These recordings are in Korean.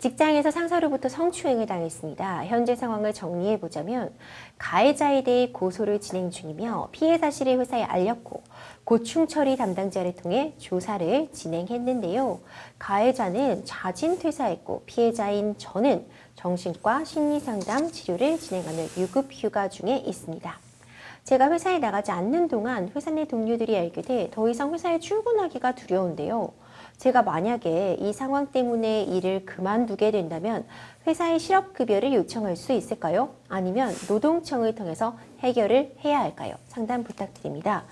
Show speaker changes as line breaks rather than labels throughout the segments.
직장에서 상사로부터 성추행을 당했습니다. 현재 상황을 정리해보자면 가해자에 대해 고소를 진행 중이며 피해 사실을 회사에 알렸고 고충 처리 담당자를 통해 조사를 진행했는데요. 가해자는 자진 퇴사했고 피해자인 저는 정신과 심리상담 치료를 진행하며 유급휴가 중에 있습니다. 제가 회사에 나가지 않는 동안 회사 내 동료들이 알게 돼 더 이상 회사에 출근하기가 두려운데요. 제가 만약에 이 상황 때문에 일을 그만두게 된다면 회사에 실업급여를 요청할 수 있을까요? 아니면 노동청을 통해서 해결을 해야 할까요? 상담 부탁드립니다.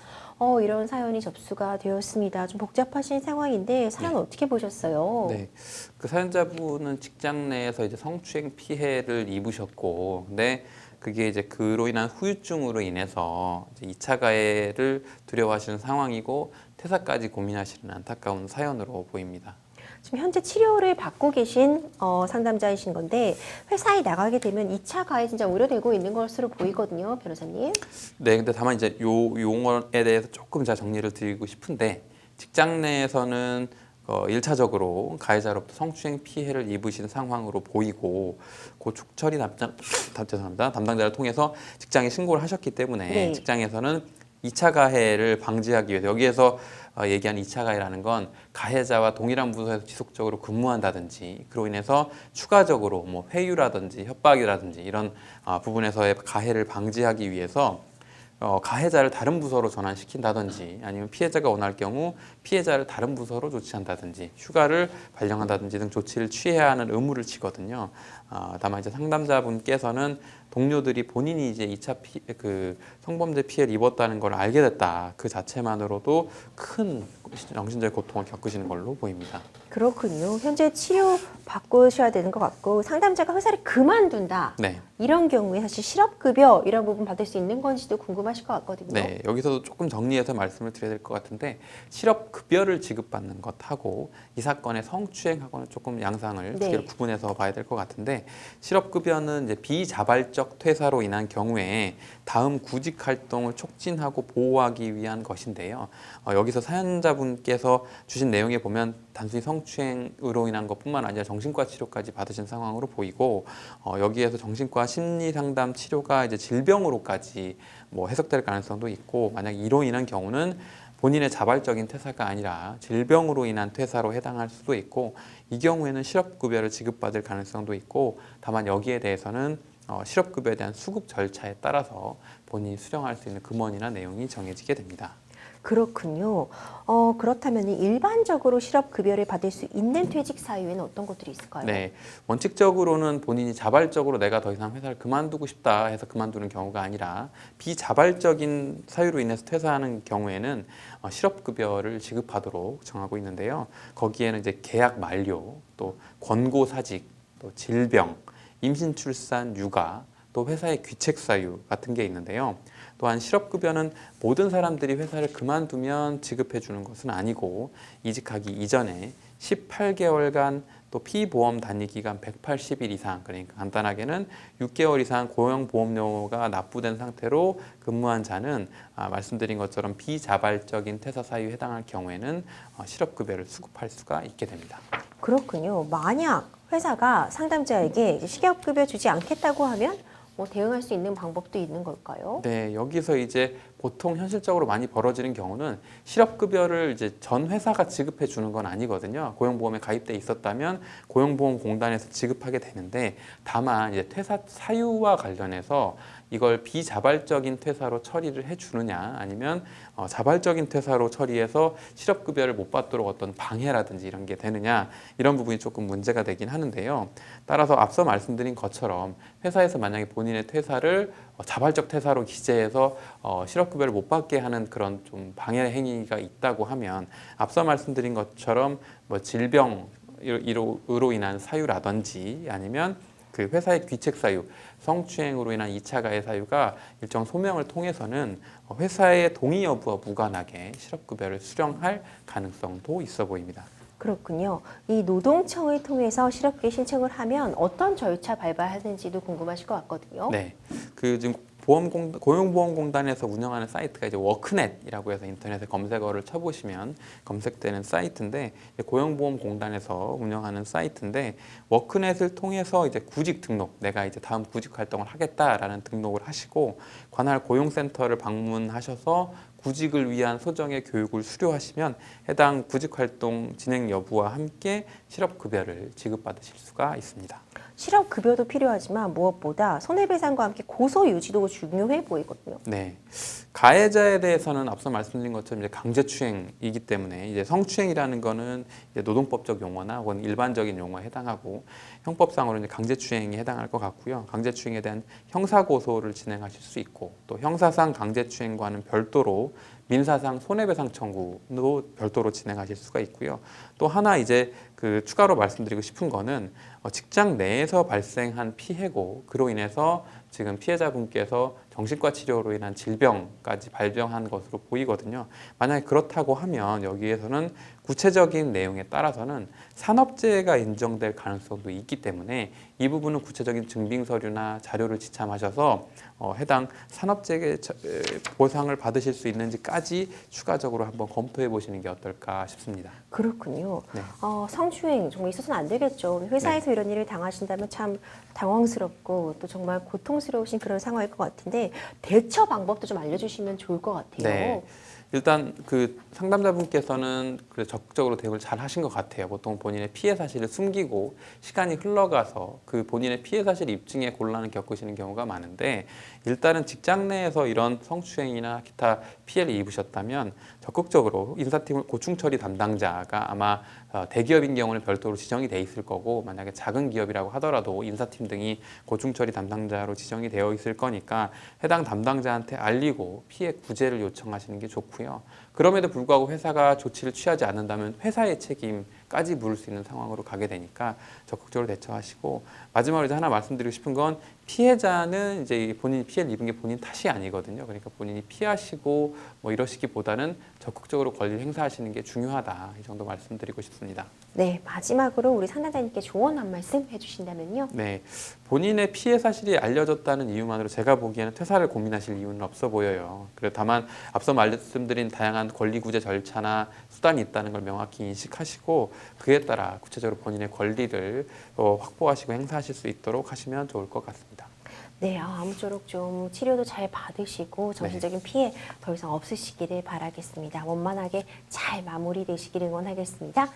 이런 사연이 접수가 되었습니다. 좀 복잡하신 상황인데 사연 어떻게 보셨어요?
네, 그 사연자분은 직장 내에서 이제 성추행 피해를 입으셨고, 근데 그게 이제 그로 인한 후유증으로 인해서 이제 2차 가해를 두려워하시는 상황이고 퇴사까지 고민하시는 안타까운 사연으로 보입니다.
지금 현재 치료를 받고 계신 상담자이신 건데 회사에 나가게 되면 2차 가해 진짜 우려되고 있는 것으로 보이거든요, 변호사님.
네, 근데 다만 이제 요 용어에 대해서 조금 제가 정리를 드리고 싶은데 직장 내에서는 1차적으로 가해자로부터 성추행 피해를 입으신 상황으로 보이고 고충처리 담당자를 통해서 직장에 신고를 하셨기 때문에
네.
직장에서는 2차 가해를 방지하기 위해서 여기에서 얘기한 2차 가해라는 건 가해자와 동일한 부서에서 지속적으로 근무한다든지 그로 인해서 추가적으로 뭐 회유라든지 협박이라든지 이런 부분에서의 가해를 방지하기 위해서 가해자를 다른 부서로 전환시킨다든지 아니면 피해자가 원할 경우 피해자를 다른 부서로 조치한다든지 휴가를 발령한다든지 등 조치를 취해야 하는 의무를 지거든요. 다만 이제 상담자분께서는 동료들이 본인이 이제 2차 그 성범죄 피해를 입었다는 걸 알게 됐다. 그 자체만으로도 큰 정신적인 고통을 겪으시는 걸로 보입니다.
그렇군요. 현재 치료 받으셔야 되는 것 같고 상담자가 회사를 그만둔다.
네.
이런 경우에 사실 실업급여 이런 부분 받을 수 있는 건지도 궁금하실 것 같거든요.
네, 여기서도 조금 정리해서 말씀을 드려야 될 것 같은데 실업급여를 지급받는 것하고 이 사건의 성추행하고는 조금 양상을 두 개를 구분해서 봐야 될 것 같은데 실업급여는 이제 비자발적 퇴사로 인한 경우에 다음 구직 활동을 촉진하고 보호하기 위한 것인데요. 여기서 사연자분께서 주신 내용에 보면 단순히 성추행으로 인한 것뿐만 아니라 정신과 치료까지 받으신 상황으로 보이고 여기에서 정신과 심리상담 치료가 이제 질병으로까지 뭐 해석될 가능성도 있고 만약 이로 인한 경우는 본인의 자발적인 퇴사가 아니라 질병으로 인한 퇴사로 해당할 수도 있고 이 경우에는 실업급여를 지급받을 가능성도 있고 다만 여기에 대해서는 실업급여에 대한 수급 절차에 따라서 본인이 수령할 수 있는 금원이나 내용이 정해지게 됩니다.
그렇군요. 그렇다면 일반적으로 실업급여를 받을 수 있는 퇴직 사유에는 어떤 것들이 있을까요?
네, 원칙적으로는 본인이 자발적으로 내가 더 이상 회사를 그만두고 싶다 해서 그만두는 경우가 아니라 비자발적인 사유로 인해서 퇴사하는 경우에는 실업급여를 지급하도록 정하고 있는데요. 거기에는 이제 계약 만료, 또 권고사직, 또 질병, 임신, 출산, 육아, 또 회사의 귀책 사유 같은 게 있는데요. 또한 실업급여는 모든 사람들이 회사를 그만두면 지급해 주는 것은 아니고 이직하기 이전에 18개월간 또 피보험 단위 기간 180일 이상 그러니까 간단하게는 6개월 이상 고용보험료가 납부된 상태로 근무한 자는 말씀드린 것처럼 비자발적인 퇴사 사유에 해당할 경우에는 실업급여를 수급할 수가 있게 됩니다.
그렇군요. 만약 회사가 상담자에게 실업급여 주지 않겠다고 하면 대응할 수 있는 방법도 있는 걸까요?
네, 여기서 이제 보통 현실적으로 많이 벌어지는 경우는 실업급여를 이제 전 회사가 지급해 주는 건 아니거든요. 고용보험에 가입돼 있었다면 고용보험공단에서 지급하게 되는데 다만 이제 퇴사 사유와 관련해서 이걸 비자발적인 퇴사로 처리를 해주느냐 아니면 자발적인 퇴사로 처리해서 실업급여를 못 받도록 어떤 방해라든지 이런 게 되느냐 이런 부분이 조금 문제가 되긴 하는데요. 따라서 앞서 말씀드린 것처럼 회사에서 만약에 본인의 퇴사를 자발적 퇴사로 기재해서 실업급여를 못 받게 하는 그런 좀 방해 행위가 있다고 하면 앞서 말씀드린 것처럼 뭐 질병으로 인한 사유라든지 아니면 그 회사의 귀책 사유, 성추행으로 인한 2차 가해 사유가 일정 소명을 통해서는 회사의 동의 여부와 무관하게 실업급여를 수령할 가능성도 있어 보입니다.
그렇군요. 이 노동청을 통해서 실업급여 신청을 하면 어떤 절차 밟아야 하는지도 궁금하실 것 같거든요.
네, 그 지금 고용보험공단에서 운영하는 사이트가 이제 워크넷이라고 해서 인터넷에 검색어를 쳐보시면 검색되는 사이트인데, 고용보험공단에서 운영하는 사이트인데, 워크넷을 통해서 이제 구직 등록, 내가 이제 다음 구직 활동을 하겠다라는 등록을 하시고 관할 고용센터를 방문하셔서 구직을 위한 소정의 교육을 수료하시면 해당 구직 활동 진행 여부와 함께 실업급여를 지급받으실 수가 있습니다.
실업급여도 필요하지만 무엇보다 손해배상과 함께 고소유지도 중요해 보이거든요.
네. 가해자에 대해서는 앞서 말씀드린 것처럼 이제 강제추행이기 때문에 이제 성추행이라는 거는 이제 노동법적 용어나 혹은 일반적인 용어에 해당하고 형법상으로 이제 강제추행에 해당할 것 같고요. 강제추행에 대한 형사고소를 진행하실 수 있고, 또 형사상 강제추행과는 별도로 민사상 손해배상 청구도 별도로 진행하실 수가 있고요. 또 하나 이제 그 추가로 말씀드리고 싶은 거는 직장 내에서 발생한 피해고, 그로 인해서 지금 피해자분께서 정신과 치료로 인한 질병까지 발병한 것으로 보이거든요. 만약에 그렇다고 하면 여기에서는 구체적인 내용에 따라서는 산업재해가 인정될 가능성도 있기 때문에 이 부분은 구체적인 증빙 서류나 자료를 지참하셔서 해당 산업재해 보상을 받으실 수 있는지까지 추가적으로 한번 검토해 보시는 게 어떨까 싶습니다.
그렇군요.
네.
성추행 정말 있어서는 안 되겠죠. 우리 회사에서 이런 일을 당하신다면 참 당황스럽고 또 정말 고통스러우신 그런 상황일 것 같은데, 대처 방법도 좀 알려주시면 좋을 것 같아요.
네. 일단 그 상담자분께서는 그래 적극적으로 대응을 잘 하신 것 같아요. 보통 본인의 피해 사실을 숨기고 시간이 흘러가서 그 본인의 피해 사실 입증에 곤란을 겪으시는 경우가 많은데, 일단은 직장 내에서 이런 성추행이나 기타 피해를 입으셨다면 적극적으로 인사팀을 고충처리 담당자가 아마 대기업인 경우는 별도로 지정이 돼 있을 거고, 만약에 작은 기업이라고 하더라도 인사팀 등이 고충처리 담당자로 지정이 되어 있을 거니까 해당 담당자한테 알리고 피해 구제를 요청하시는 게 좋고요. 그럼에도 불구하고 회사가 조치를 취하지 않는다면 회사의 책임까지 물을 수 있는 상황으로 가게 되니까 적극적으로 대처하시고, 마지막으로 이제 하나 말씀드리고 싶은 건 피해자는 이제 본인이 피해를 입은 게 본인 탓이 아니거든요. 그러니까 본인이 피하시고 뭐 이러시기보다는 적극적으로 권리를 행사하시는 게 중요하다. 이 정도 말씀드리고 싶습니다.
네, 마지막으로 우리 상담자님께 조언 한 말씀 해주신다면요.
네, 본인의 피해 사실이 알려졌다는 이유만으로 제가 보기에는 퇴사를 고민하실 이유는 없어 보여요. 그래서 다만 앞서 말씀드린 다양한 권리 구제 절차나 수단이 있다는 걸 명확히 인식하시고 그에 따라 구체적으로 본인의 권리를 확보하시고 행사하실 수 있도록 하시면 좋을 것 같습니다.
네, 아무쪼록 좀 치료도 잘 받으시고 정신적인 피해 더 이상 없으시기를 바라겠습니다. 원만하게 잘 마무리되시기를 응원하겠습니다.